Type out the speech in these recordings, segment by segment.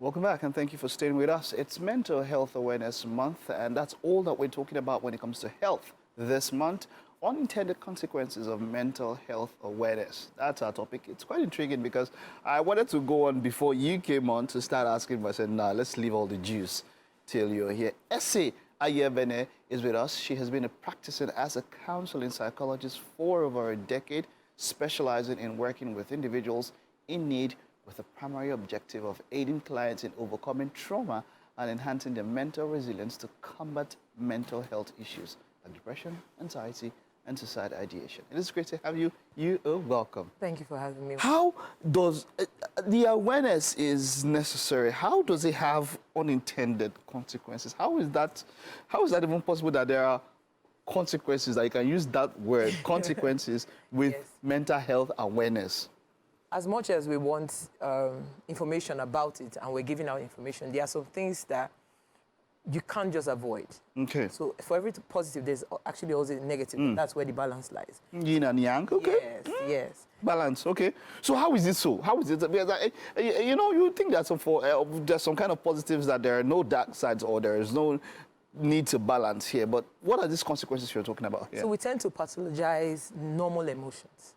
Welcome back, and thank you for staying with us. It's Mental Health Awareness Month, and that's all that we're talking about when it comes to health this month. Unintended consequences of mental health awareness. That's our topic. It's quite intriguing because I wanted to go on before you came on to start asking, but I said, nah, let's leave all the juice till you're here. Ese Ayaebene is with us. She has been practicing as a counseling psychologist for over a decade, specializing in working with individuals in need with the primary objective of aiding clients in overcoming trauma and enhancing their mental resilience to combat mental health issues like depression, anxiety, and suicide ideation. It is great to have you. You are welcome. Thank you for having me. How does the awareness is necessary? How does it have unintended consequences? How is that even possible that there are consequences, that you can use that word, consequences, with Yes. mental health awareness? As much as we want information about it and we're giving out information, there are some things that you can't just avoid. Okay. So for every positive, there's actually also a negative. That's where the balance lies. Yin and yang, okay. Yes, yes. Balance, okay. So how is it so? How is it? Because, you know, you think that there's some kind of positives, that there are no dark sides or there is no need to balance here. But what are these consequences you're talking about here? So we tend to pathologize normal emotions.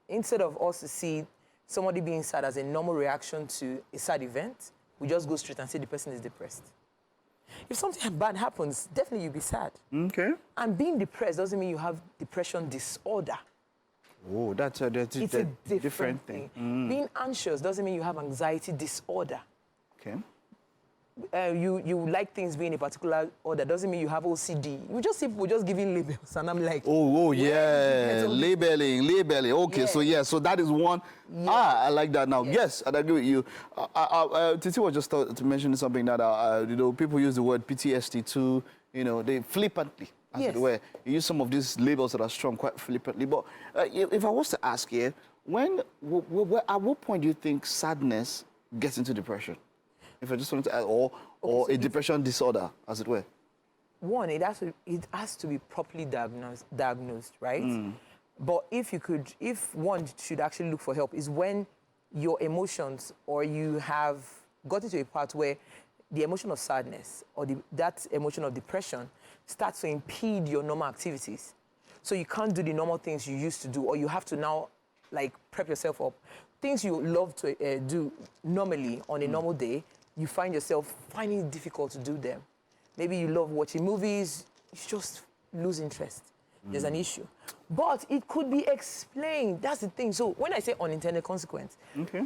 Instead of us to see somebody being sad as a normal reaction to a sad event, we just go straight and say the person is depressed. If something bad happens, definitely you'll be sad. Okay. And being depressed doesn't mean you have depression disorder. Oh, that's a different thing. Being anxious doesn't mean you have anxiety disorder. Okay. You like things being a particular order doesn't mean you have OCD. You just see people just giving labels, and I'm like, oh yeah, labeling. Okay, Yeah. so that is one. Yeah. I like that now. Yes, I agree with you. Titi was just mentioning something that you know, people use the word PTSD too. You know, they flippantly, as Yes. it were. You use some of these labels that are strong quite flippantly. But if I was to ask here, at what point do you think sadness gets into depression? If I just wanted to add, or so a depression disorder, as it were. one, it has to be properly diagnosed, right? But if one should actually look for help, is when your emotions, or you have gotten to a part where the emotion of sadness or that emotion of depression starts to impede your normal activities. So you can't do the normal things you used to do, or you have to now like prep yourself up. Things you love to do normally on a normal day, you find yourself finding it difficult to do them. Maybe you love watching movies, you just lose interest. There's an issue. But it could be explained. That's the thing. So when I say unintended consequence,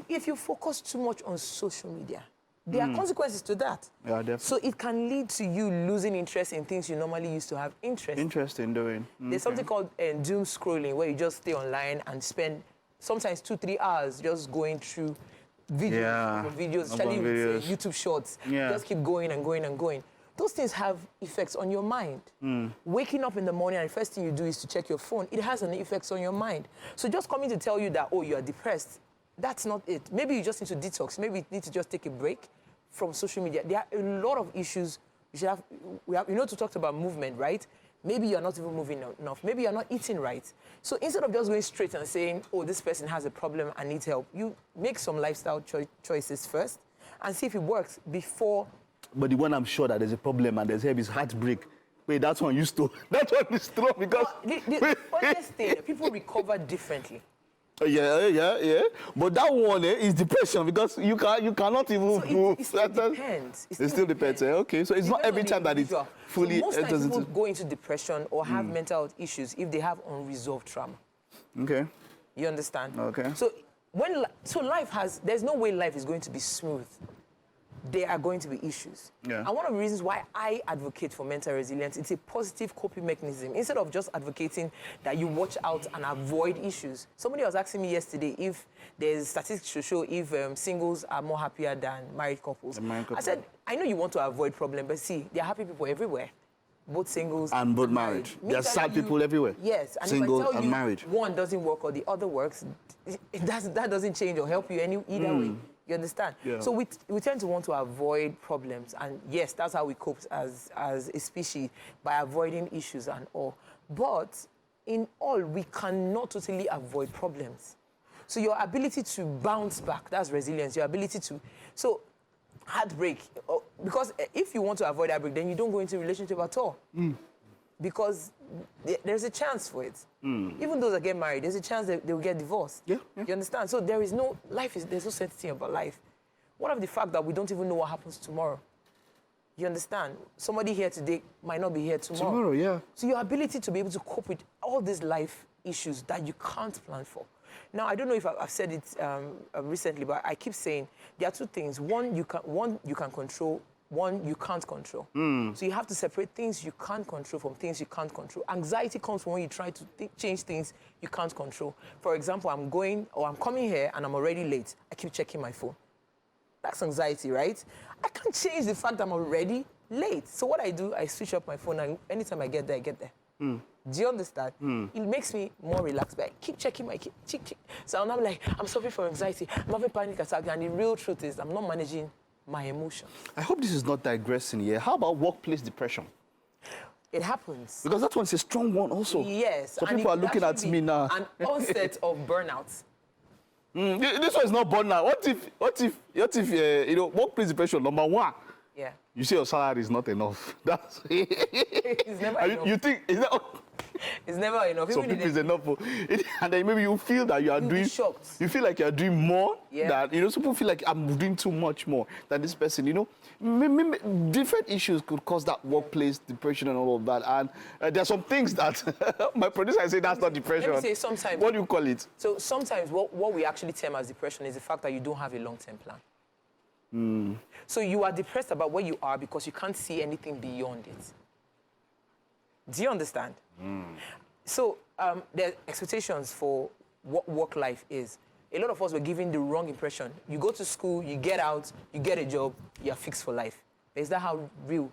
if you focus too much on social media, there are consequences to that. Yeah, definitely. So it can lead to you losing interest in things you normally used to have interest in doing. There's something called doom scrolling, where you just stay online and spend sometimes 2-3 hours just going through videos, especially with YouTube shorts. Just keep going and going and going. Those things have effects on your mind. Waking up in the morning and the first thing you do is to check your phone. It has an effect on your mind. So just coming to tell you that, oh, you are depressed, that's not it. Maybe you just need to detox. Maybe you need to just take a break from social media. There are a lot of issues you should have. You know, to talk about movement, right? Maybe you're not even moving enough. Maybe you're not eating right. So instead of just going straight and saying, oh, this person has a problem and needs help, you make some lifestyle choices first and see if it works before. But the one I'm sure that there's a problem and there's help is heartbreak. Wait, that's one used to. That one is strong because. The honest thing, people recover differently. Yeah. But that one is depression because you cannot even move. It still depends. It still depends. Okay, so it's not every time that it's fully. So most times people go into depression or have mental health issues if they have unresolved trauma. Okay. You understand? Okay. So there's no way life is going to be smooth. There are going to be issues. Yeah. And one of the reasons why I advocate for mental resilience, it's a positive coping mechanism. Instead of just advocating that you watch out and avoid issues. Somebody was asking me yesterday if there's statistics to show if singles are more happier than married couples. I said, I know you want to avoid problems, but see, there are happy people everywhere. Both singles and both married. There are sad people everywhere. Yes. And single if I tell and you married. One doesn't work or the other works, that doesn't change or help you either way. You understand? Yeah. So we tend to want to avoid problems. And yes, that's how we cope as a species, by avoiding issues and all. But in all, we cannot totally avoid problems. So your ability to bounce back, that's resilience. Your ability to, so heartbreak, because if you want to avoid heartbreak, then you don't go into a relationship at all. Because there's a chance for it. Even those that get married, there's a chance that they will get divorced. Yeah. You understand? So there's no certainty about life. What of the fact that we don't even know what happens tomorrow? You understand? Somebody here today might not be here tomorrow. Tomorrow, yeah. So your ability to be able to cope with all these life issues that you can't plan for. Now, I don't know if I've said it recently, but I keep saying there are two things. One you can control, one you can't control. So you have to separate things you can't control from things you can't control. Anxiety comes from when you try to change things you can't control. For example, I'm coming here and I'm already late. I keep checking my phone. That's anxiety, right? I can't change the fact I'm already late. So what I do, I switch up my phone, and anytime I get there, I get there. Do you understand? It makes me more relaxed, but I keep checking my check. So I'm like, I'm suffering from anxiety, I'm having panic attack, and the real truth is I'm not managing my emotions. I hope this is not digressing here. How about workplace depression? It happens. Because that one's a strong one also. Yes. So people are looking at me now. An onset of burnout. This one is not burnout. What if workplace depression, number one? Yeah. You say your salary is not enough. That's it's never enough. You think is that? It's never enough. Some people is enough, and then maybe you feel that you are doing. Shocked. You feel like you are doing more. Yeah. That some people feel like I'm doing too much more than this person. Different issues could cause that workplace depression and all of that. And there are some things that my producer say that's not depression. Let me say sometimes. What do you call it? So sometimes what we actually term as depression is the fact that you don't have a long-term plan. So you are depressed about where you are because you can't see anything beyond it. Do you understand? So there are expectations for what work life is. A lot of us were given the wrong impression. You go to school, you get out, you get a job, you're fixed for life. Is that how real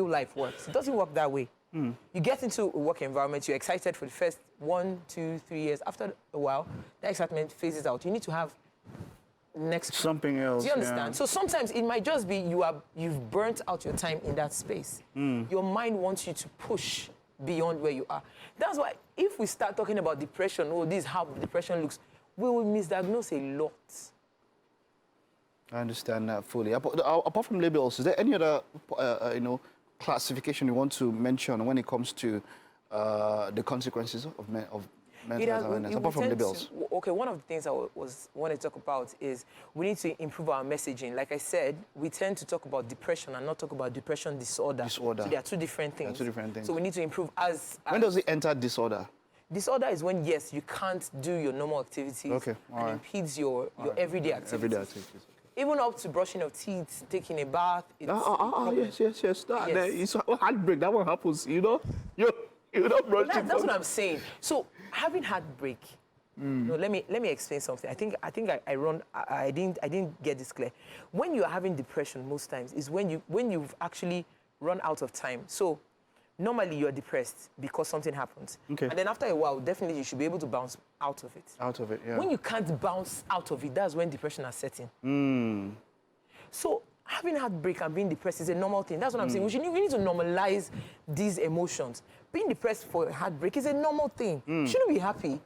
life works? It doesn't work that way. You get into a work environment, you're excited for the first 1, 2, 3 years. After a while, that excitement phases out. You need to have something else. Do you understand? Yeah. So sometimes it might just be you've burnt out your time in that space. Your mind wants you to push beyond where you are. That's why if we start talking about depression, this is how depression looks, we will misdiagnose a lot. I understand that fully. Apart from labels, is there any other classification you want to mention when it comes to the consequences of mental health awareness, apart from labels? One of the things I wanted to talk about is we need to improve our messaging. Like I said, we tend to talk about depression and not talk about depression disorder. So there are two different things. So we need to improve when does it enter disorder? Disorder is when, yes, you can't do your normal activities and impedes your everyday activities. Even up to brushing of teeth, taking a bath. Yes. It's heartbreak. That one happens, You don't brush teeth. That's what I'm saying. So having heartbreak. No, let me explain something. I think I didn't get this clear. When you are having depression, most times is when you've actually run out of time. So normally you are depressed because something happens. And then after a while, definitely you should be able to bounce out of it. Out of it, yeah. When you can't bounce out of it, that's when depression is setting. So having heartbreak and being depressed is a normal thing. That's what I'm saying. We need to normalize these emotions. Being depressed for heartbreak is a normal thing. You shouldn't be happy.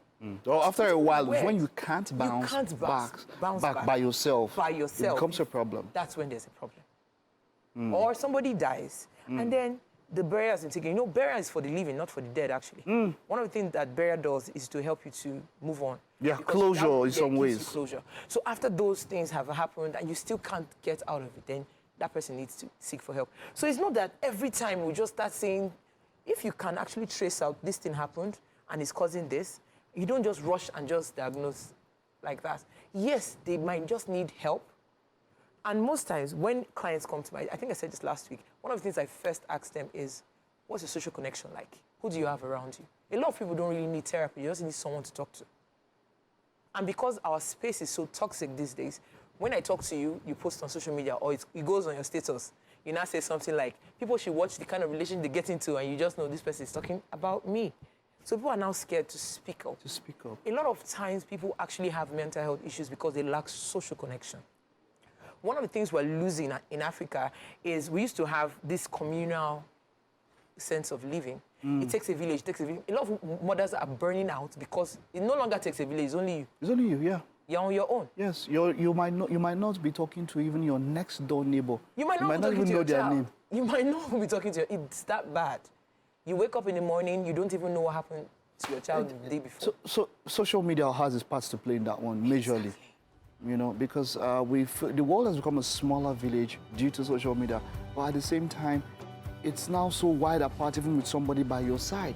After a while, when you can't bounce back by yourself, it becomes a problem. That's when there's a problem. Or somebody dies, and then the burial is taken. Burial is for the living, not for the dead, actually. One of the things that burial does is to help you to move on. Yeah, closure in some ways. Closure. So after those things have happened and you still can't get out of it, then that person needs to seek for help. So it's not that every time we just start saying, if you can actually trace out this thing happened and it's causing this, you don't just rush and just diagnose like that. Yes, they might just need help. And most times when clients come to me, I think I said this last week, one of the things I first ask them is, what's your social connection like? Who do you have around you? A lot of people don't really need therapy. You just need someone to talk to. And because our space is so toxic these days, when I talk to you, you post on social media or it goes on your status, you now say something like, people should watch the kind of relationship they get into and you just know this person is talking about me. So people are now scared to speak up. A lot of times people actually have mental health issues because they lack social connection. One of the things we're losing in Africa is we used to have this communal sense of living. It takes a village, A lot of mothers are burning out because it no longer takes a village, it's only you. It's only you, yeah. You're on your own. Yes, you might not be talking to even your next door neighbor. You might not even know their name. You might not be talking to your... It's that bad. You wake up in the morning, you don't even know what happened to your child the day before. So social media has its parts to play in that one, majorly. Exactly. You know, because the world has become a smaller village due to social media, but at the same time, it's now so wide apart, even with somebody by your side.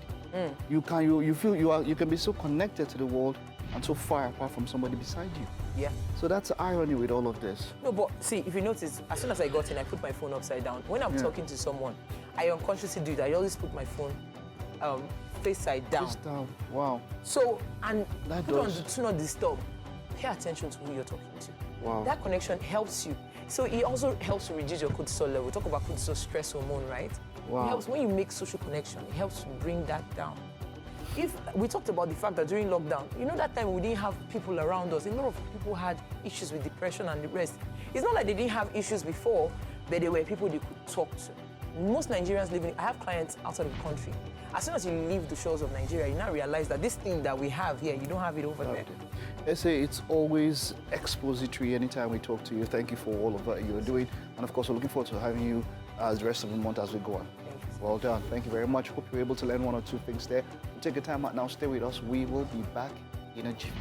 You can be so connected to the world and so far apart from somebody beside you. Yeah. So that's the irony with all of this. No, but see, if you notice, as soon as I got in, I put my phone upside down. When I'm talking to someone, I unconsciously do that. I always put my phone face side down. Face down. Wow. So, and That put on does. the do not disturb. Pay attention to who you're talking to. Wow. That connection helps you. So it also helps to reduce your cortisol level. We talk about cortisol, stress hormone, right? Wow. It helps when you make social connection. It helps to bring that down. If we talked about the fact that during lockdown, you know that time we didn't have people around us. A lot of people had issues with depression and the rest. It's not like they didn't have issues before, but there were people they could talk to. Most Nigerians living, I have clients outside of the country. As soon as you leave the shores of Nigeria, you now realize that this thing that we have here, you don't have it over there. Ese, it's always expository anytime we talk to you. Thank you for all of that you're doing. And of course, we're looking forward to having you the rest of the month as we go on. Well done. Thank you very much. Hope you were able to learn one or two things there. We'll take a time out now. Stay with us. We will be back in a jiffy.